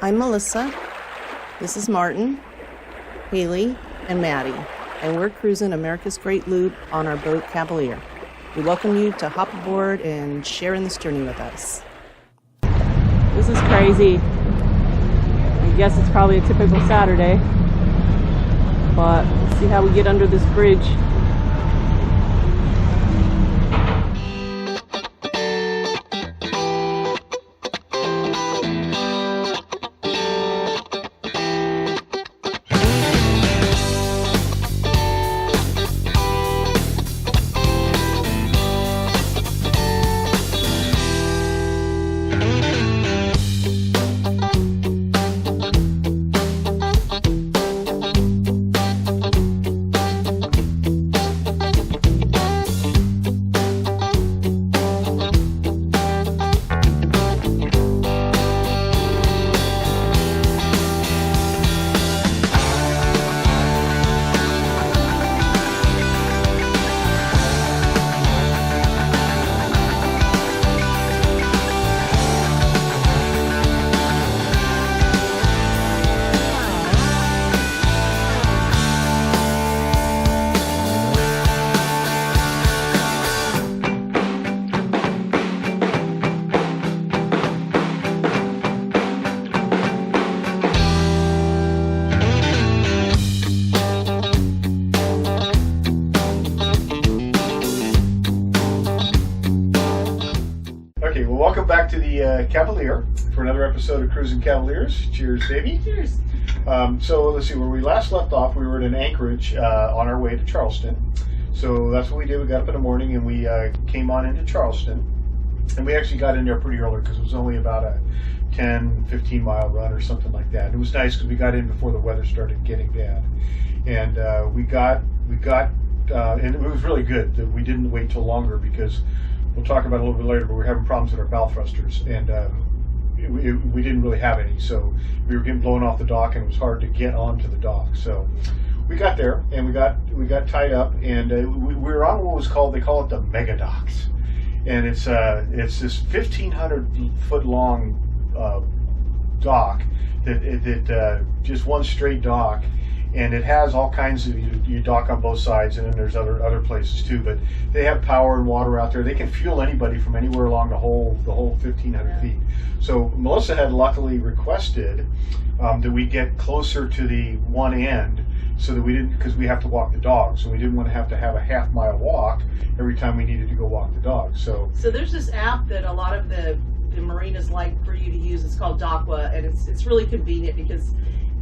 I'm Melissa, this is Martin, Haley, and Maddie, and we're cruising America's Great Loop on our boat Cavalier. We welcome you to hop aboard and share in this journey with us. This is crazy. I guess it's probably a typical Saturday, but let's see how we get under this bridge. Okay, well, welcome back to the Cavalier for another episode of Cruising Cavaliers. Cheers, baby. Cheers. So let's see, where we last left off, we were at an anchorage on our way to Charleston. So that's what we did. We got up in the morning and we came on into Charleston. And we actually got in there pretty early because it was only about a 10, 15 mile run or something like that. And it was nice because we got in before the weather started getting bad. And and it was really good that we didn't wait till longer because we'll talk about it a little bit later, but we're having problems with our bow thrusters, and we didn't really have any, so we were getting blown off the dock, and it was hard to get onto the dock. So we got there, and we got tied up, and we were on what was called, they call it the mega docks, and it's this 1,500 foot long dock that just one straight dock. And it has all kinds of, you dock on both sides, and then there's other places too, but they have power and water out there. They can fuel anybody from anywhere along the whole 1,500 feet. So Melissa had luckily requested that we get closer to the one end so that we didn't, because we have to walk the dogs, and we didn't want to have a half-mile walk every time we needed to go walk the dogs. So there's this app that a lot of the marinas like for you to use. It's called Docwa, and it's really convenient because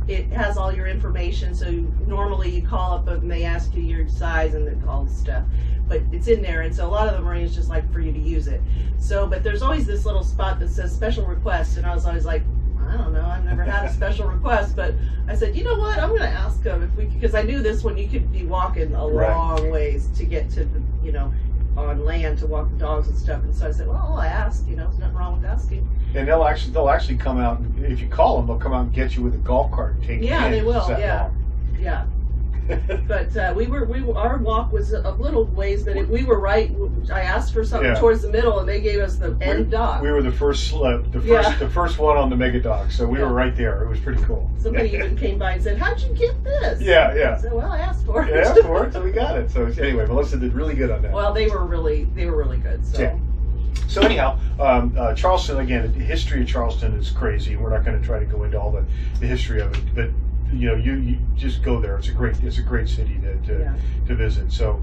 it has all your information. So normally you call up and they ask you your size and all this stuff, but it's in there. And so a lot of the marinas just like for you to use it. So, but there's always this little spot that says special request. And I was always like, I don't know, I've never had a special request, but I said, you know what, I'm going to ask them if we could, because I knew this one, you could be walking a long ways to get to the, on land to walk the dogs and stuff. And so I said, well, I asked, there's nothing wrong with asking. And they'll actually come out, and if you call them, they'll come out and get you with a golf cart and take you in. Yeah, they will. Yeah. But our walk was a little ways, but we were right. I asked for something towards the middle, and they gave us the end dock. We were the first the first one on the mega dock, so we were right there. It was pretty cool. Somebody even came by and said, "How'd you get this?" Yeah. I said, "Well, I asked for it." You asked for it, so we got it. So anyway, Melissa did really good on that. Well, they were really good. So. Yeah. So anyhow, Charleston, again, the history of Charleston is crazy, and we're not going to try to go into all the history of it, but you just go there. It's a great city to visit. So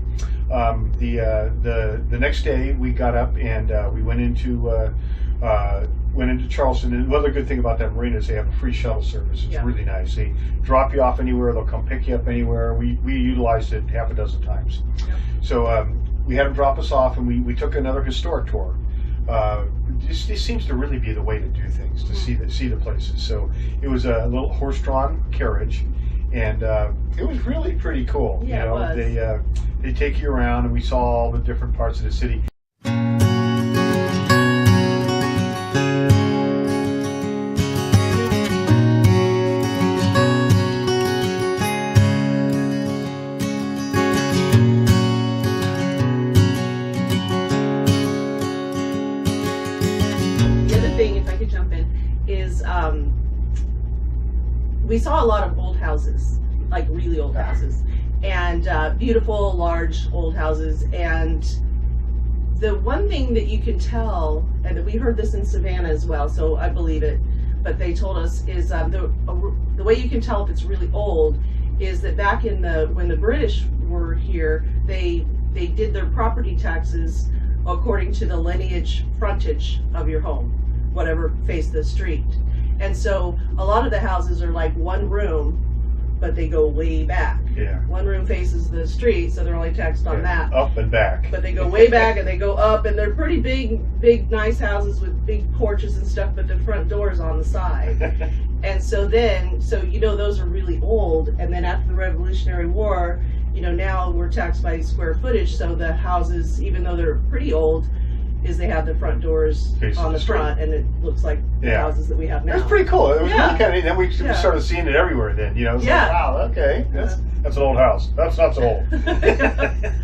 the next day we got up and we went into Charleston. And the other good thing about that marina is they have a free shuttle service. It's really nice. They drop you off anywhere. They'll come pick you up anywhere. We utilized it half a dozen times. Yep. So we had them drop us off, and we took another historic tour. This seems to really be the way to do things, to see the places. So it was a little horse-drawn carriage, and it was really pretty cool. Yeah, it was. They take you around, and we saw all the different parts of the city. Thing, if I could jump in, is we saw a lot of old houses, like really old houses, and beautiful, large old houses. And the one thing that you can tell, and we heard this in Savannah as well, so I believe it, but they told us, is the way you can tell if it's really old is that back in when the British were here, they did their property taxes according to the lineage frontage of your home, whatever faced the street. And so a lot of the houses are like one room, but they go way back. Yeah. One room faces the street, so they're only taxed on that. Up and back. But they go way back and they go up, and they're pretty big, nice houses with big porches and stuff, but the front door is on the side. And so those are really old. And then after the Revolutionary War, now we're taxed by square footage, so the houses, even though they're pretty old, they have the front doors on the front, and it looks like the houses that we have now. It was pretty cool. It was really kind of, then we started seeing it everywhere then, It was like, wow, okay, that's an old house. That's not so old. That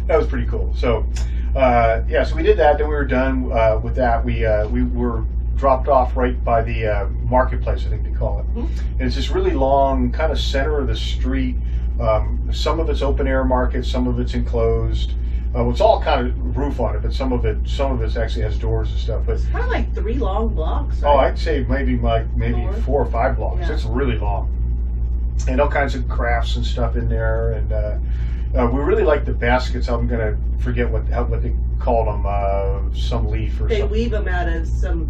was pretty cool. So, so we did that, then we were done with that. We were dropped off right by the marketplace, I think they call it. Mm-hmm. And it's this really long kind of center of the street. Some of it's open air market, some of it's enclosed. It's all kind of roof on it, but some of it actually has doors and stuff. But it's kind of like 3 long blocks. Right? Oh, I'd say maybe 4 or 5 blocks. Yeah. It's really long, and all kinds of crafts and stuff in there. And we really like the baskets. I'm gonna forget what they call them. Some leaf or they something. They weave them out of some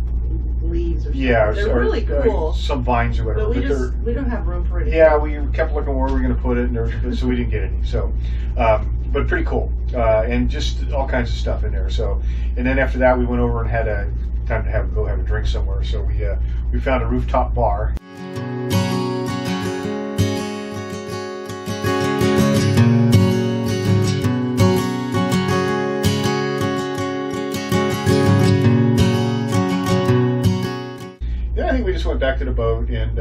leaves or something. Yeah, they're really cool. Some vines or whatever. But we don't have room for it. Yeah, we kept looking where we were going to put it, and so we didn't get any. So, but pretty cool, and just all kinds of stuff in there. So, and then after that, we went over and had time to go have a drink somewhere. So we found a rooftop bar. We just went back to the boat and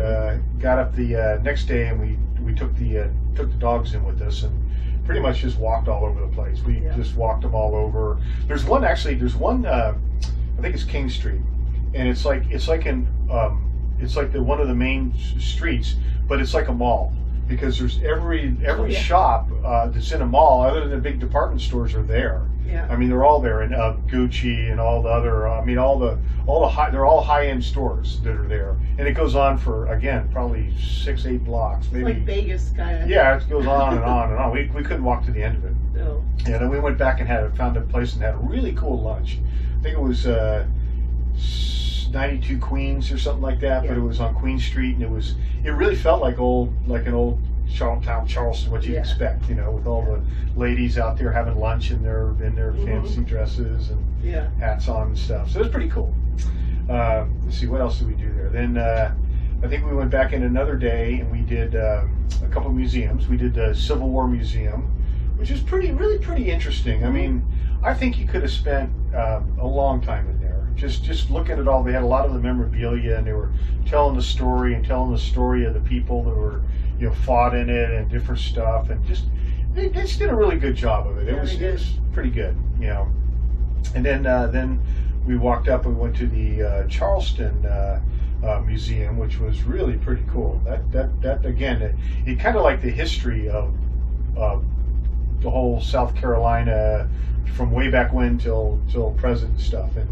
got up the next day, and we took the dogs in with us, and pretty much just walked all over the place. We just walked them all over. There's one I think it's King Street, and it's like one of the main streets, but it's like a mall, because there's every shop that's in a mall, other than the big department stores, are there. Yeah. I mean, they're all there, and Gucci and all the other. They're all high-end stores that are there, and it goes on for, again, probably 6-8 blocks, maybe. It's like Vegas kind of. Yeah, it goes on and on and on. We couldn't walk to the end of it. No. And then we went back and found a place and had a really cool lunch. I think it was 92 Queens or something like that, but it was on Queen Street, and it really felt like an old Charleston, what you'd expect, with all the ladies out there having lunch in their fancy dresses and hats on and stuff. So it was pretty cool. Let's see, what else did we do there? Then I think we went back in another day, and we did a couple of museums. We did the Civil War Museum, which is really pretty interesting. Mm-hmm. I mean, I think you could have spent a long time in there. Just looking at all, they had a lot of the memorabilia, and they were telling the story of the people that were fought in it and different stuff, and they just did a really good job of it. It was pretty good, And then we walked up and went to the Charleston museum, which was really pretty cool. That again, it kind of like the history of the whole South Carolina from way back when till present stuff, and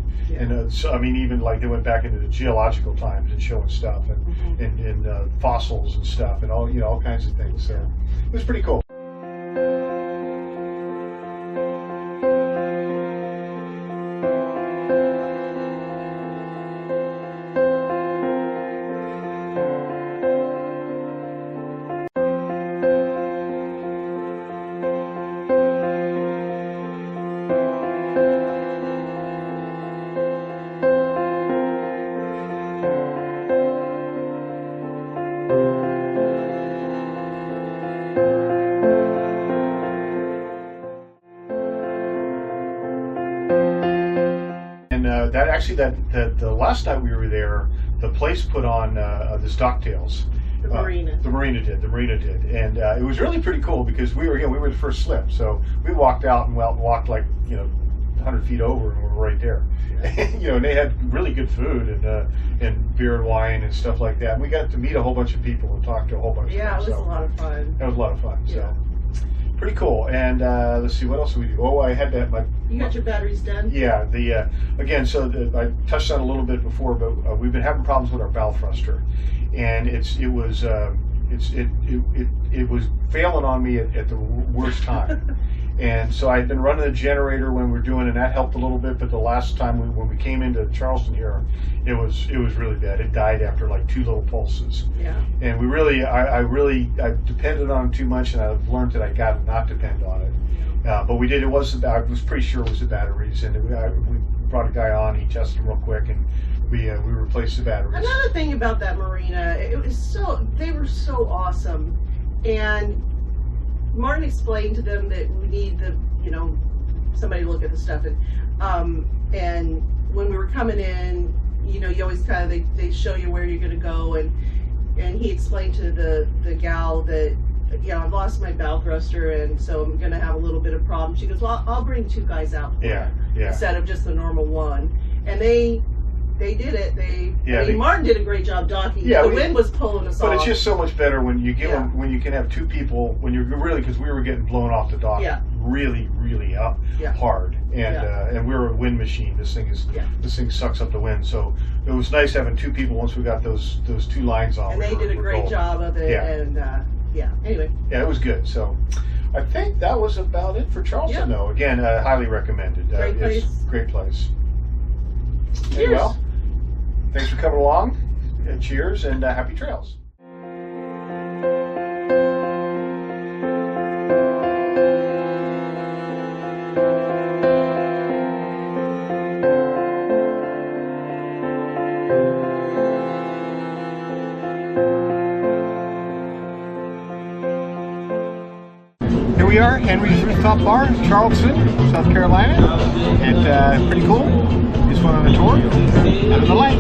so I mean, even like they went back into the geological times and showing stuff and fossils and stuff and all kinds of things. So it was pretty cool. The last night we were there, the place put on this Docktails. The marina did, and it was really pretty cool because we were the first slip, so we walked out and walked like 100 feet over, and we're right there. You know, and they had really good food and beer and wine and stuff like that. And we got to meet a whole bunch of people and talk to a whole bunch of them. Yeah, it was a lot of fun. That was a lot of fun. Yeah. So pretty cool. And let's see, what else did we do? Oh, I had that. You got your batteries done? Yeah. Again, so I touched on it a little bit before, but we've been having problems with our bow thruster, and it was failing on me at the worst time. And so I'd been running the generator when we were doing, and that helped a little bit. But the last time when we came into Charleston here, it was really bad. It died after like 2 little pulses. Yeah. And I depended on it too much, and I've learned that I got to not depend on it. But we did. I was pretty sure it was the batteries, and we brought a guy on. He tested them real quick, and we replaced the batteries. Another thing about that marina, they were so awesome, and Martin explained to them that we need somebody to look at the stuff, and when we were coming in, you always they show you where you're going to go, and he explained to the gal that, I've lost my bow thruster, and so I'm going to have a little bit of problem. She goes, well, I'll bring 2 guys out for you, instead of just the normal one. And they did it. Martin did a great job docking. Yeah, the wind was pulling us off. But it's just so much better when you when you can have 2 people, when you're really, because we were getting blown off the dock really, really up hard, and we're a wind machine. This thing sucks up the wind. So it was nice having 2 people once we got those 2 lines on. And they did a great job of it. Yeah. And anyway. Yeah, it was good. So I think that was about it for Charleston, though. Again, highly recommended. Great place. It's a great place. Cheers. Well, thanks for coming along. Cheers and happy trails. Here we are, Henry's Rooftop Bar in Charleston, South Carolina. It's pretty cool. Just went on a tour out of the light.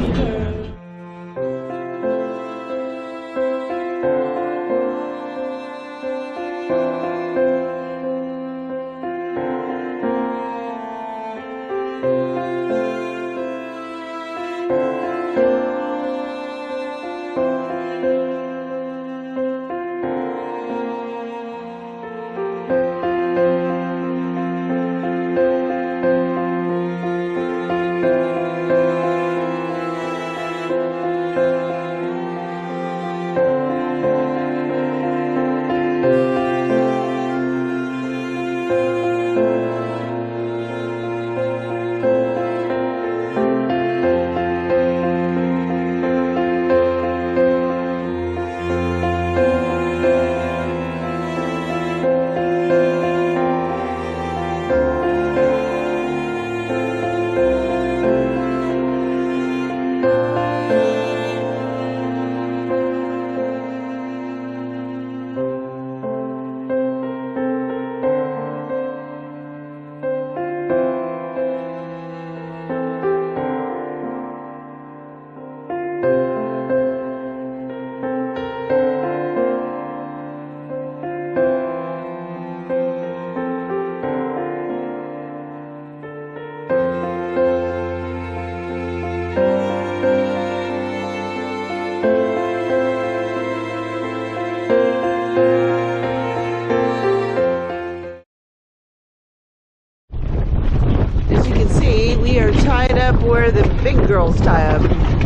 As you can see, we are tied up where the big girls tie up.